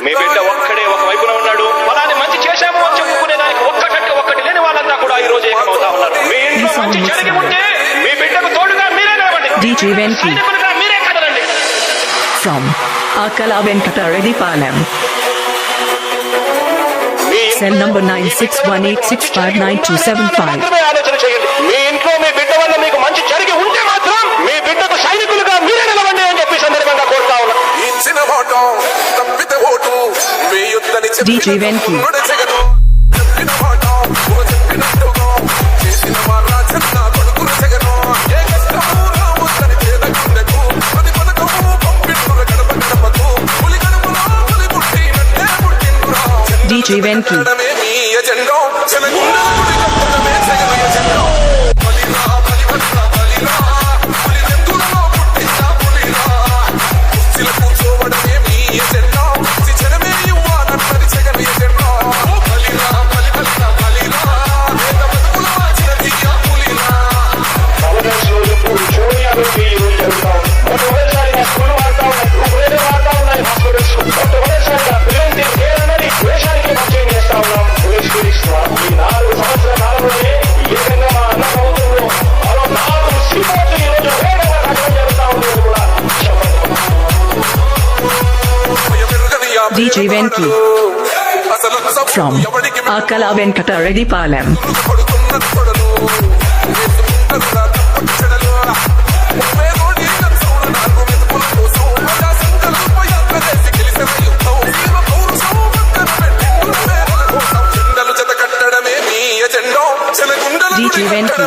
మీ బిడ్డ ఒక్కడే ఒక వైపున ఉన్నాడు. ఫలాని మంచి చేశాము అని చెప్పుకునే దానికి ఒక్కటంటే ఒక్కటి లేని వాళ్ళంతా కూడా ఈ రోజు ఏకమవుతా ఉన్నారు. మీ ఇంట్లో మంచి జరిగి ఉంటే మీ బిడ్డకు తోడుగా మీరే నిలబడండి. సైనికులుగా మీరే కదలండి. From Akala Venkata Reddy Palam. Cell number 9618659275. ఆలోచన చేయండి. మీ ఇంట్లో మీ బిడ్డ వల్ల మీకు మంచి జరిగి ఉంటే మాత్రం మీ బిడ్డకు సైనికులుగా మీరే నిలవండి అని చెప్పి సందర్భంగా కోరుతా ఉన్నా. DJ Venki. DJ Venki. DJ Venki. From Akala Venkata Reddy Palam. DJ Venki.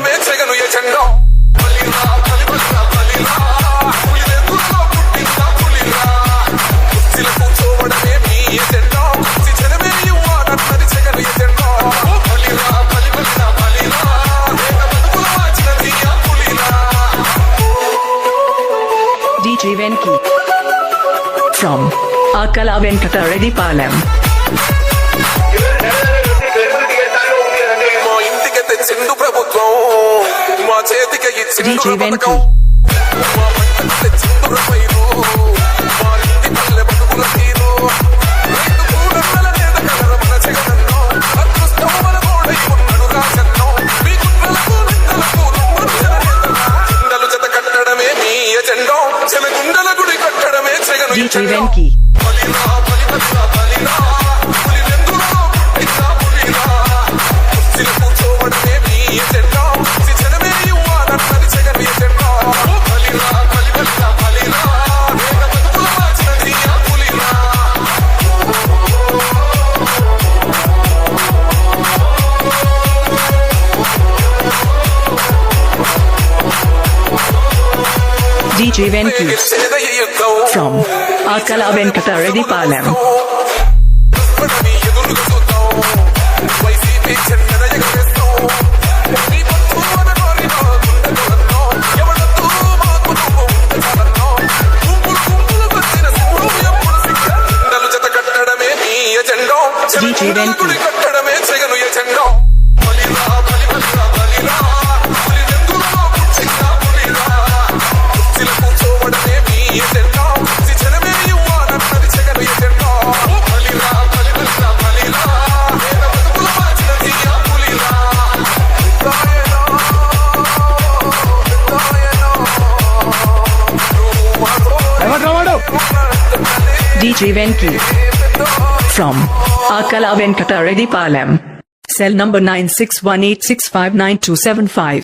DJ Venki. From Akala Venkata Reddy Palam. DJ Venki. DJ Venki. DJ Venki. From Akala Venkata Reddy Palam. DJ Venki. DJ Venki. From Akala Venkata Reddy Palam. Cell number 9618659275.